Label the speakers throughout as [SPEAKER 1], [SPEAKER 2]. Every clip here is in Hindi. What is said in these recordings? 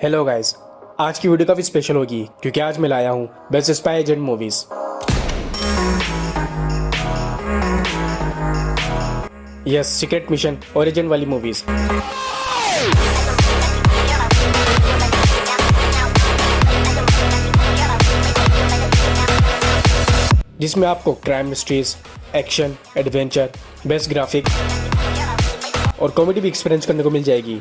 [SPEAKER 1] हेलो गाइस, आज की वीडियो काफ़ी स्पेशल होगी क्योंकि आज मैं लाया हूँ best spy agent movies. Yes, secret mission और एजेंट वाली मूवीज़। जिसमें आपको crime mysteries, action, adventure, best graphic और कॉमेडी भी एक्सपीरियंस करने को मिल जाएगी।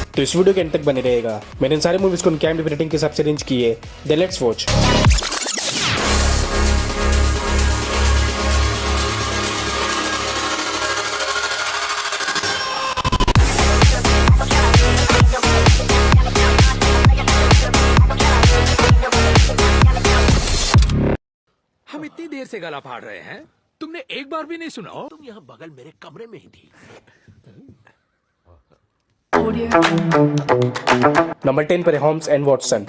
[SPEAKER 1] तो इस वीडियो के अंत तक बने रहेगा। मैंने इन सारे मूवीज को उनके IMDb रेटिंग के हिसाब से अरेंज की है। Then let's watch.
[SPEAKER 2] हम इतनी देर से गला फाड़ रहे हैं, तुमने एक बार भी नहीं सुना?
[SPEAKER 3] तुम यहाँ बगल मेरे कमरे में ही थी।
[SPEAKER 1] नंबर 10 पर है होम्स एंड वॉटसन।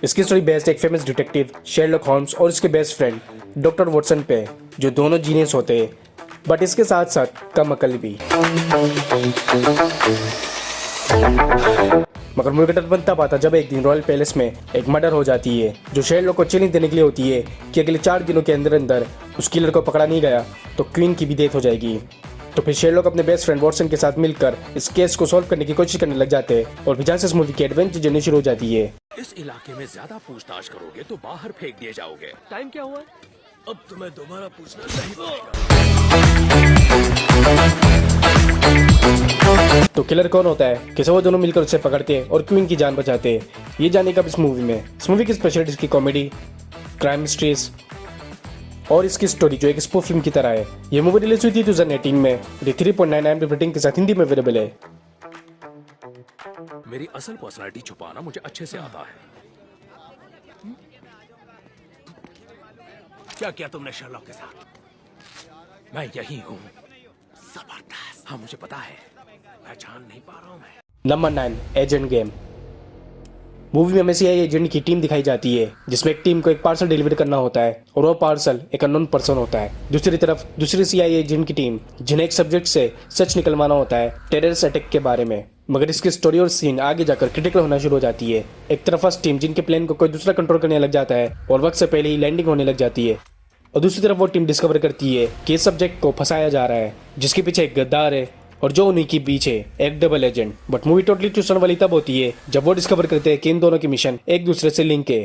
[SPEAKER 1] इसकी स्टोरी बेस्ड एक फेमस डिटेक्टिव शेरलॉक होम्स और उसके बेस्ट फ्रेंड डॉक्टर वॉटसन पे, जो दोनों जीनियस होते हैं बट इसके साथ साथ कम अकल भी। मगर मूवी का टर्न तब आता जब एक दिन रॉयल पैलेस में एक मर्डर हो जाती है, जो शेरलॉक को चैलेंज देने के लिए होती है कि अगले 4 दिनों के अंदर अंदर उस किलर को पकड़ा नहीं गया तो क्वीन की भी डेथ हो जाएगी। तो फिर शेरलॉक अपने बेस्ट फ्रेंड वॉटसन के साथ मिलकर इस केस को सॉल्व करने की कोशिश करने लग जाते हैं और जहाँ से इस मूवी की एडवेंचर जर्नी शुरू हो जाती है।
[SPEAKER 2] इस इलाके में ज्यादा पूछताछ करोगे तो बाहर फेंक दिए जाओगे। टाइम क्या हुआ?
[SPEAKER 3] अब तुम्हें दोबारा पूछना नहीं पड़ेगा।
[SPEAKER 1] तो किलर कौन होता है, कैसे वो दोनों मिलकर उसे पकड़ते हैं और क्वीन की जान बचाते हैं, ये जाने का इस मूवी में। इस मूवी की स्पेशलिटी इसकी कॉमेडी, क्राइम मिस्ट्रीज और इसकी स्टोरी जो एक स्पूफ फिल्म की तरह है। ये मूवी रिलीज हुई थी 2018 में। 3.9 IMDb रेटिंग के साथ हिंदी में अवेलेबल है।
[SPEAKER 2] मेरी असल पर्सनालिटी छुपाना मुझे अच्छे से आता है।
[SPEAKER 3] क्या किया तुमने शेरलॉक के साथ?
[SPEAKER 2] मैं यही हूँ।
[SPEAKER 3] जबरदस्त।
[SPEAKER 2] हाँ, मुझे पता है।
[SPEAKER 3] पहचान नहीं पा रहा हूँ मैं।
[SPEAKER 1] Number 9 agent game. मूवी में हमें CIA एजेंट की टीम दिखाई जाती है, जिसमें एक टीम को एक पार्सल डिलीवर करना होता है और वो पार्सल एक अननोन पर्सन होता है। दूसरी तरफ दूसरी CIA एजेंट की टीम, जिन्हें एक सब्जेक्ट से सच निकलवाना होता है टेररिस्ट अटैक के बारे में। मगर इसकी स्टोरी और सीन आगे जाकर क्रिटिकल होना शुरू हो जाती है। एक तरफ फर्स्ट टीम जिनके प्लेन को कोई दूसरा कंट्रोल करने लग जाता है और वक्त से पहले ही लैंडिंग होने लग जाती है, और दूसरी तरफ वो टीम डिस्कवर करती है कि इस सब्जेक्ट को फंसाया जा रहा है, जिसके पीछे एक गद्दार है और जो उन्हीं के पीछे एक double agent. But movie totally twist वाली तब होती है जब वो डिस्कवर करते हैं कि इन दोनों की मिशन एक दूसरे से लिंक है।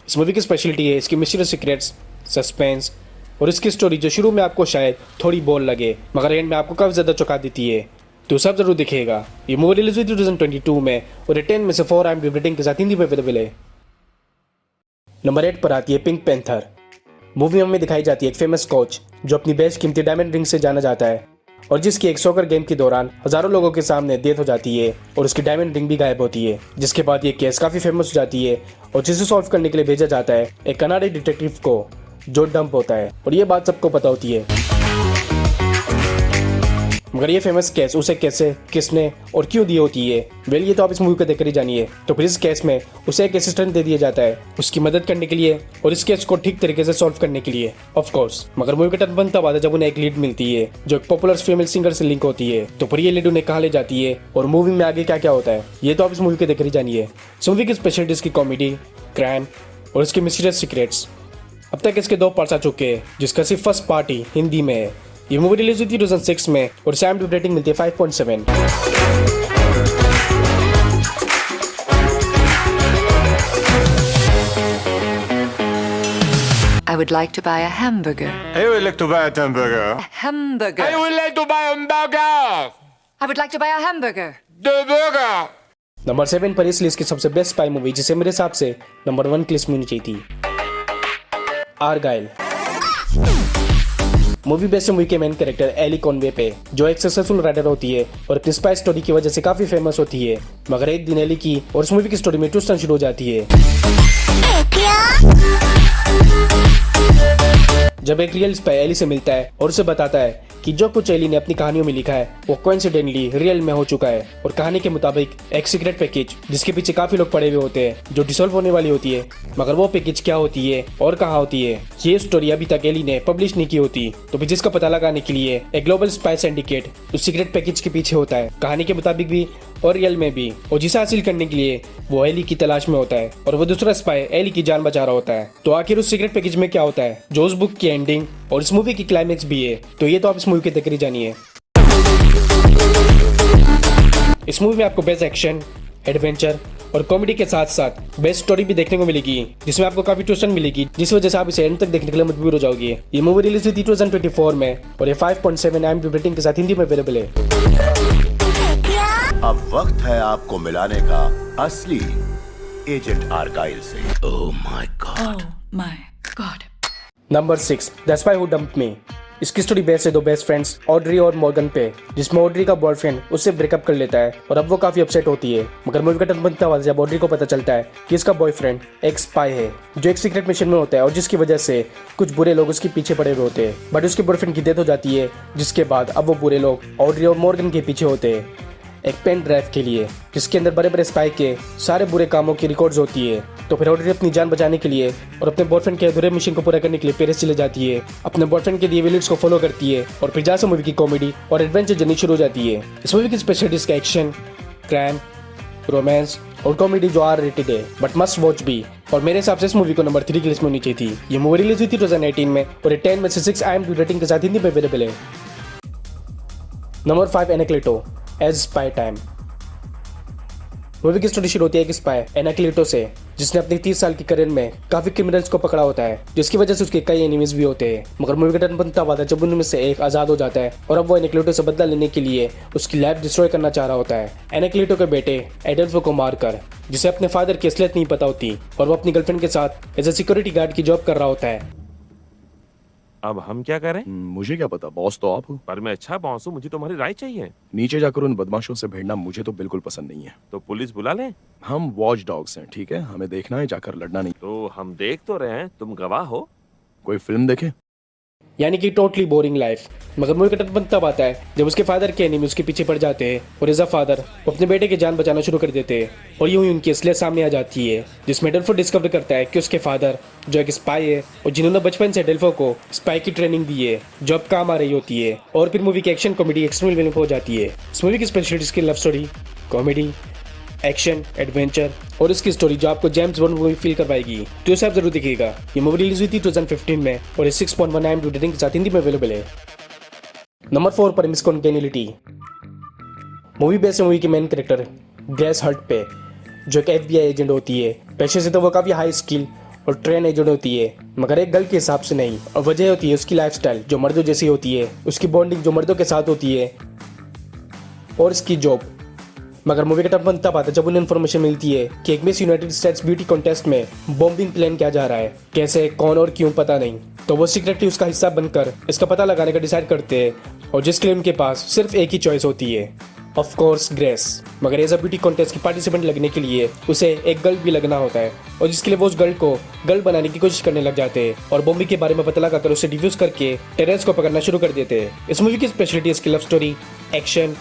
[SPEAKER 1] इस मूवी की स्पेशलिटी है इसकी मिस्टीरियस सीक्रेट्स, सस्पेंस और इसकी स्टोरी, जो शुरू में आपको शायद थोड़ी बोर लगे मगर एंड में आपको काफी ज्यादा चौंका देती है। तो सब जरूर दिखेगा। ये मूवी रिलीज हुई 2022 में और 10 में से 4 IMDb रेटिंग के साथ हिंदी में अवेलेबल है। नंबर 8 पर आती है पिंक पैंथर। मूवी में हमें दिखाई जाती है एक फेमस कोच जो अपनी बेशकीमती डायमंड रिंग से जाना जाता है और जिसकी एक सॉकर गेम के दौरान हजारों लोगों के सामने डेथ हो जाती है और उसकी डायमंड रिंग भी गायब होती है। जिसके बाद ये केस काफी फेमस हो जाती है और जिसे सॉल्व करने के लिए भेजा जाता है एक कनाडी डिटेक्टिव को, जो डंप होता है और ये बात सबको पता होती है। मगर ये फेमस केस उसे कैसे, किसने और क्यों दी होती है, वेल ये तो आप इस मूवी को देखकर ही जानिए। तो फिर इस केस में उसे एक असिस्टेंट दे दिया जाता है उसकी मदद करने के लिए और इस केस को ठीक तरीके से सॉल्व करने के लिए, ऑफ कोर्स। मगर मूवी का टर्न बनता बाद जब उन्हें एक लीड मिलती है जो एक पॉपुलर फीमेल सिंगर से लिंक होती है। तो फिर ये लीड उन्हें कहाँ ले जाती है और मूवी में आगे क्या क्या होता है, ये तो आप इस मूवी को देखकर ही जानिए। इस मूवी की स्पेशलिटी इसकी कॉमेडी, क्राइम और इसकी मिस्टीरियस सीक्रेट्स। अब तक इसके 2 पार्ट्स आ चुके हैं, जिसका सिर्फ फर्स्ट पार्ट ही हिंदी में है। ये मूवी रिलीज हुई थी 2006 में और इसे IMDb रेटिंग मिलती है 5.7।
[SPEAKER 4] I would like to buy a hamburger.
[SPEAKER 5] I would like to buy a hamburger.
[SPEAKER 4] Hamburger.
[SPEAKER 5] I would like to buy a burger.
[SPEAKER 4] I would like to buy a hamburger.
[SPEAKER 5] The burger.
[SPEAKER 1] Number 7 पर इस लिस्ट की सबसे बेस्ट स्पाई मूवी, जिसे मेरे हिसाब से नंबर 1 की लिस्ट में होनी चाहिए थी, आर्गाइल। मूवी बेस्ड मूवी के मेन कैरेक्टर एली कॉनवे पे, जो एक सक्सेसफुल राइडर होती है और अपनी स्पाई स्टोरी की वजह से काफी फेमस होती है। मगर एक दिन एली की और इस मूवी की स्टोरी में ट्विस्ट शुरू हो जाती है, जब एक रियल स्पाई एली से मिलता है और उसे बताता है कि जो कुछ एली ने अपनी कहानियों में लिखा है वो कोइंसिडेंटली रियल में हो चुका है। और कहानी के मुताबिक एक सीक्रेट पैकेज जिसके पीछे काफी लोग पड़े हुए होते हैं जो डिसॉल्व होने वाली होती है, मगर वो पैकेज क्या होती है और कहाँ होती है ये स्टोरी अभी तक एली ने पब्लिश नहीं की होती। तो फिर जिसका पता लगाने के लिए एक ग्लोबल स्पाई सिंडिकेट उस सीक्रेट पैकेज के पीछे होता है, कहानी के मुताबिक भी और रियल में भी, और जिसे हासिल करने के लिए वो एली की तलाश में होता है और वो दूसरा स्पाई एली की जान बचा रहा होता है। तो आखिर उस सीक्रेट पैकेज में क्या होता है जो उस बुक की एंडिंग और इस मूवी की क्लाइमेक्स भी है, तो ये तो आप इस मूवी के तकरीर जानिए। इस मूवी में आपको बेस्ट एक्शन, एडवेंचर और कॉमेडी के साथ साथ बेस्ट स्टोरी भी देखने को मिलेगी, जिसमें आपको काफी ट्विस्ट मिलेगी, जिस वजह से आप इसे एंड तक देखने के लिए मजबूर हो जाओगे। ये मूवी रिलीज हुई थी 2024 में और ये 5.7 IMDb रेटिंग के साथ हिंदी में अवेलेबल है।
[SPEAKER 6] अब वक्त है आपको मिलाने का असली एजेंट आर्काइल से।
[SPEAKER 3] Oh my god.
[SPEAKER 4] Oh my god.
[SPEAKER 1] Number 6, the spy who dumped me. इसकी स्टोरी बेस्ड है दो बेस्ट फ्रेंड्स ऑड्री और मॉर्गन पे, जिसमें ऑड्री का बॉयफ्रेंड उससे ब्रेकअप कर लेता है और अब वो काफी अपसेट होती है। मगर मूवी का टर्न बनता हुआ जब ऑड्री को पता चलता है कि इसका बॉयफ्रेंड एक स्पाई है जो एक सीक्रेट मिशन में होता है और जिसकी वजह से कुछ बुरे लोग उसके पीछे पड़े हुए होते हैं। बट उसके बॉयफ्रेंड की डेथ हो जाती है, जिसके बाद अब वो बुरे लोग ऑड्री और मॉर्गन के पीछे होते हैं एक पेन ड्राइव के लिए, जिसके अंदर बड़े बड़े स्पाई के सारे बुरे कामों की रिकॉर्ड्स होती है। तो फिर ऑड्री अपनी जान बचाने के लिए और अपने बॉयफ्रेंड के अधूरे मिशन को पूरा करने के लिए पेरिस चले जाती है, अपने बॉयफ्रेंड के दिए विलेट्स को फॉलो करती है और फिर जहाँ से मूवी की कॉमेडी और एडवेंचर जर्नी शुरू हो जाती है। इस मूवी की स्पेशलिटी इसका एक्शन, क्राइम, रोमांस और कॉमेडी जो आर रेटेड है बट मस्ट वॉच भी, और मेरे हिसाब से इस मूवी को नंबर 3 की लिस्ट में होनी चाहिए थी। ये मूवी रिलीज हुई थी 2018 में और ये 10 में से 6 IMDb रेटिंग के साथ हिंदी में अवेलेबल है। Number 5, Anacleto as spy time. Movie की स्टोरी शुरू होती है एक स्पाई एनाक्लेटो से, जिसने अपने 30 साल की करियर में काफी क्रिमिनल्स को पकड़ा होता है, जिसकी वजह से उसके कई एनिमीज भी होते हैं। मगर मूवी का टर्न बनता हुआ था जब उनमें से एक आजाद हो जाता है और अब वो एनाक्लेटो से बदला लेने के लिए उसकी लैब डिस्ट्रॉय करना चाह रहा होता है। एनाक्लेटो के बेटे एडल्फो को मारकर, जिसे अपने फादर की असलियत नहीं पता होती और वो अपनी गर्लफ्रेंड के साथ एज ए सिक्योरिटी गार्ड की जॉब कर रहा होता है।
[SPEAKER 7] अब हम क्या करें?
[SPEAKER 8] मुझे क्या पता, बॉस तो आप हो।
[SPEAKER 7] पर मैं अच्छा बॉस हूँ, मुझे तुम्हारी राय चाहिए।
[SPEAKER 8] नीचे जाकर उन बदमाशों से भिड़ना मुझे तो बिल्कुल पसंद नहीं है।
[SPEAKER 7] तो पुलिस बुला लें?
[SPEAKER 8] हम वॉच डॉग्स हैं, ठीक है? हमें देखना है, जाकर लड़ना नहीं।
[SPEAKER 7] तो हम देख तो रहे हैं, तुम गवाह हो।
[SPEAKER 8] कोई फिल्म देखे?
[SPEAKER 1] यानी कि टोटली बोरिंग लाइफ। मगर मूवी का टर्न बनता आता है जब उसके फादर के एनिमी उसके पीछे पड़ जाते हैं और एज अ फादर वो अपने बेटे की जान बचाना शुरू कर देते हैं और यूं ही उनकी असलियत सामने आ जाती है, जिसमें डेल्फो डिस्कवर करता है कि उसके फादर जो एक स्पाई है और जिन्होंने बचपन से डेल्फो को स्पाई की ट्रेनिंग दी है जो अब काम आ रही होती है। और फिर मूवी की एक्शन कॉमेडी एक्सट्रीम लेवल पर हो जाती है। इस मूवी की स्पेशलिटी की love story, comedy, action, adventure और इसकी स्टोरी जो आपको जेम्स बॉन्ड मूवी फील करवाएगी, तो इसे आप जरूर देखिएगा। ये मूवी रिलीज हुई थी 2015 में और ये 6.1 IMDb रेटिंग के साथ हिंदी में अवेलेबल है। नंबर 4 पर miss continuity. Movie based movie की मेन कैरेक्टर ग्रेस हर्ट पे, जो एक FBI एजेंट होती है। पेशे से तो वो काफी हाई स्किल और ट्रेन एजेंट होती है, मगर एक गर्ल के हिसाब से नहीं। और वजह होती है उसकी लाइफस्टाइल जो मर्दों जैसी होती है, उसकी बॉन्डिंग जो मर्दों के साथ होती है और इसकी जॉब। मगर मूवी का टर्न बनता पाता जब उन्हें इन्फॉर्मेशन मिलती है कि एक miss United states beauty contest में बॉम्बिंग प्लान किया जा रहा है, कैसे, कौन और क्यों पता नहीं। तो वो सीक्रेटली उसका हिस्सा बनकर इसका पता लगाने का डिसाइड करते हैं और जिसके लिए उनके पास सिर्फ एक ही चॉइस होती है, ऑफ कोर्स ग्रेस। मगर एज अ ब्यूटी कॉन्टेस्ट की पार्टिसिपेंट लगने के लिए उसे एक गर्ल भी लगना होता है और जिसके लिए वो उस गर्ल को गर्ल बनाने की कोशिश करने लग जाते हैं और बॉम्बिंग के बारे में पता लगाकर उसे डिफ्यूज करके टेररिस्ट को पकड़ना शुरू कर देते हैं। इस मूवी की स्पेशलिटी इसकी लव स्टोरी, एक्शन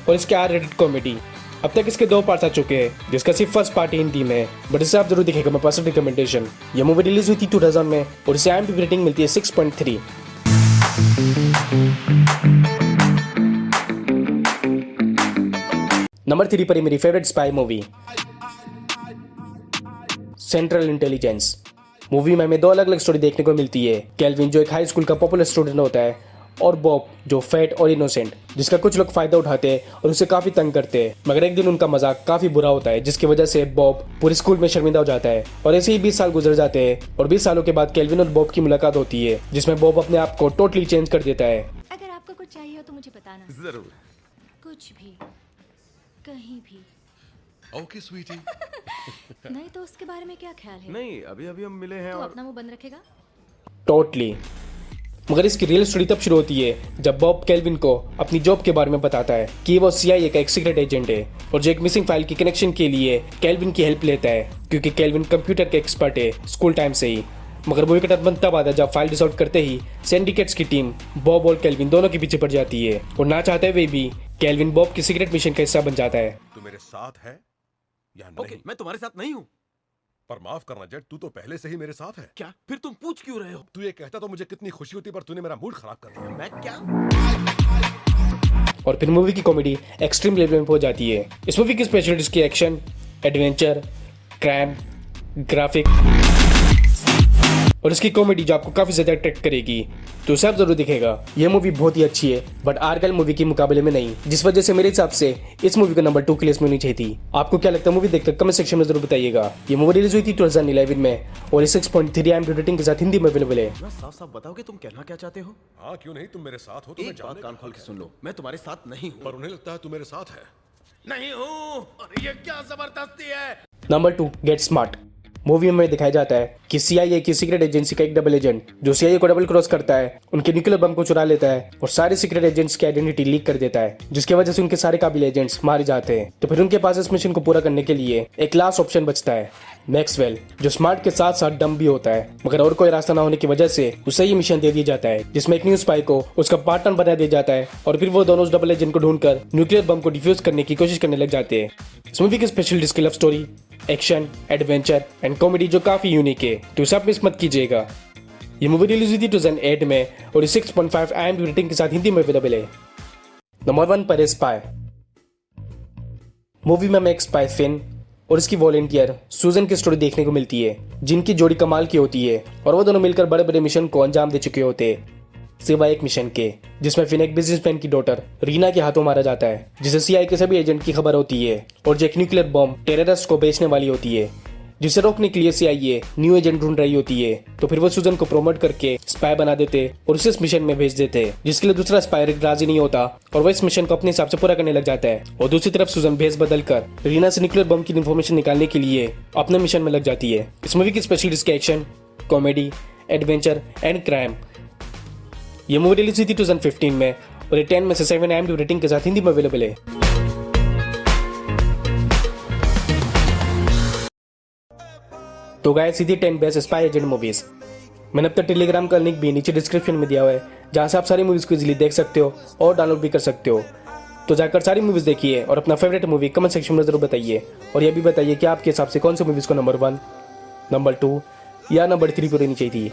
[SPEAKER 1] और इसके आर रेटेड कॉमेडी। अब तक इसके 2 पार्ट्स आ चुके हैं, जिसका सिर्फ फर्स्ट पार्ट हिंदी में है, बट इसे आप जरूर देखिएगा। मैं पर्सनल रिकमेंडेशन। ये मूवी रिलीज हुई थी 2000 में और इसे IMDb रेटिंग मिलती है 6.3। नंबर 3 पर मेरी favourite spy movie central intelligence. Movie में हमें 2 अलग अलग स्टोरी देखने को मिलती है। केल्विन जो एक हाई स्कूल का पॉपुलर स्टूडेंट होता है और बॉब जो फैट और इनोसेंट, जिसका कुछ लोग फायदा उठाते हैं और उसे काफी तंग करते हैं। मगर एक दिन उनका मजाक काफी बुरा होता है, जिसकी वजह से बॉब पूरे स्कूल में शर्मिंदा हो जाता है और ऐसे ही 20 साल गुजर जाते हैं और 20 सालों के बाद केल्विन और बॉब की मुलाकात होती है, जिसमें बॉब अपने आप को टोटली चेंज कर देता है।
[SPEAKER 9] अगर आपको कुछ चाहिए हो तो मुझे बताना।
[SPEAKER 3] जरूर।
[SPEAKER 9] कुछ भी, कहीं भी।
[SPEAKER 3] ओके स्वीटी।
[SPEAKER 9] नहीं तो उसके बारे में क्या ख्याल है?
[SPEAKER 3] नहीं, अभी अभी हम मिले हैं
[SPEAKER 9] तो
[SPEAKER 3] और
[SPEAKER 9] अपना मुंह बंद रखेगा?
[SPEAKER 1] टोटली। मगर इसकी रियल स्टोरी तब शुरू होती है जब बॉब केल्विन को अपनी जॉब के बारे में बताता है कि वो CIA का एक सीक्रेट एजेंट है और जो एक मिसिंग फाइल के कनेक्शन के लिए केल्विन की हेल्प लेता है, क्योंकि केल्विन कंप्यूटर के एक्सपर्ट है स्कूल टाइम से ही। मगर मूवी का टर्न तब आता है जब फाइल डिसऑल्व करते ही सिंडिकेट्स की टीम बॉब और केल्विन दोनों के पीछे पड़ जाती है और ना चाहते हुए भी केल्विन बॉब की सीक्रेट मिशन का हिस्सा बन जाता है।
[SPEAKER 3] तू मेरे साथ है या नहीं?
[SPEAKER 10] ओके, मैं तुम्हारे साथ नहीं हूँ।
[SPEAKER 3] पर माफ करना जेट, तू तो पहले से ही मेरे साथ है।
[SPEAKER 10] क्या? फिर तुम पूछ क्यों रहे हो?
[SPEAKER 3] तू ये कहता तो मुझे कितनी खुशी होती, पर तूने मेरा मूड खराब कर दिया।
[SPEAKER 10] मैं क्या?
[SPEAKER 1] और फिर मूवी की कॉमेडी एक्सट्रीम लेवल में पहुंच जाती है। इस मूवी की स्पेशलिटीज की एक्शन, एडवेंचर, क्राइम, ग्राफिक और इसकी कॉमेडी जो आपको काफी ज्यादा अट्रैक्ट करेगी, तो सब जरूर दिखेगा। यह मूवी बहुत ही अच्छी है बट आर्काइल मूवी के मुकाबले में नहीं, जिस वजह से मेरे हिसाब से इस मूवी को नंबर 2 की लिस्ट में होनी चाहिए थी। आपको क्या लगता है मूवी देखकर कमेंट सेक्शन में जरूर बताइएगा। ये मूवी रिलीज हुई थी 2011 में और 6.3 IMDb रेटिंग के साथ हिंदी में अवेलेबल है।
[SPEAKER 10] साफ साफ बताओगे तुम कहना क्या चाहते हो?
[SPEAKER 3] हाँ क्यों नहीं, तुम मेरे साथ हो तो मैं
[SPEAKER 10] एक बात
[SPEAKER 3] जानने
[SPEAKER 10] कान
[SPEAKER 3] का
[SPEAKER 10] खोल के सुन लो, मैं तुम्हारे साथ नहीं हूँ।
[SPEAKER 3] पर उन्हें लगता है तू मेरे साथ है।
[SPEAKER 10] नहीं हूँ। अरे ये क्या जबरदस्ती है?
[SPEAKER 1] Number 2, gate smart. मूवी में दिखाया जाता है कि CIA की सीक्रेट एजेंसी का एक डबल एजेंट जो CIA को डबल क्रॉस करता है, उनके न्यूक्लियर बम को चुरा लेता है और सारे सीक्रेट एजेंट्स की आइडेंटिटी लीक कर देता है, जिसकी वजह से उनके सारे काबिल एजेंट्स मारे जाते हैं। तो फिर उनके पास इस मिशन को पूरा करने के लिए एक लास्ट ऑप्शन बचता है, मैक्सवेल, जो स्मार्ट के साथ साथ डम भी होता है, मगर और कोई रास्ता ना होने की वजह से उसे ये मिशन दे दिया जाता है, जिसमें एक न्यू स्पाई को उसका पार्टनर बना दिया जाता है और फिर वो दोनों उस डबल एजेंट को ढूंढकर न्यूक्लियर बम को डिफ्यूज करने की कोशिश करने लग जाते हैं। इस मूवी की स्पेशल डिस्क love story, action, adventure and comedy जो काफी यूनिक है, तो सब मिस मत कीजिएगा। ये मूवी रिलीज हुई थी 2008 में और 6.5 IMDb रेटिंग के साथ हिंदी में अवेलेबल है। नंबर 1 पर स्पाई। मूवी में हमें एक स्पाई फिन और इसकी वॉलंटियर सूजन की स्टोरी देखने को मिलती है, जिनकी जोड़ी कमाल की होती है और वो दोनों मिलकर बड़े बड़े मिशन को अंजाम दे चुके होते हैं, सिवाय एक मिशन के जिसमें फिन एक बिजनेसमैन की डॉटर रीना के हाथों मारा जाता है, जिसे CIA के सभी एजेंट की खबर होती है और जो एक न्यूक्लियर बॉम्ब टेररिस्ट को बेचने वाली होती है, जिसे रोकने के लिए CIA न्यू एजेंट ढूंढ रही होती है। तो फिर वो सूजन को प्रमोट करके स्पाई बना देते और उसे इस मिशन में भेज देते, जिसके लिए दूसरा स्पाई राजी नहीं होता और वो इस मिशन को अपने हिसाब से पूरा करने लग जाता है। और दूसरी तरफ सूजन भेस बदल कर रीना से न्यूक्लियर बम की इन्फॉर्मेशन निकालने के लिए अपने मिशन में लग जाती है। इस मूवी की स्पेशलिस्ट के action, comedy, adventure and crime. ये मूवी रिलीज हुई थी 2015 में और 10 में से 7 IMDb रेटिंग के साथ हिंदी में अवेलेबल है। तो गाइस, सीधी 10 बेस्ट स्पाई एजेंट मूवीज। मैंने अब तक टेलीग्राम का लिंक भी नीचे डिस्क्रिप्शन में दिया हुआ है, जहां से आप सारी मूवीज को इजीली देख सकते हो और डाउनलोड भी कर सकते हो। तो जाकर सारी मूवीज देखिए और अपना फेवरेट मूवी कमेंट सेक्शन में जरूर बताइए और यह भी बताइए कि आपके हिसाब से कौन सी मूवीज को नंबर 1, नंबर 2 या नंबर 3 पर रहनी चाहिए थी।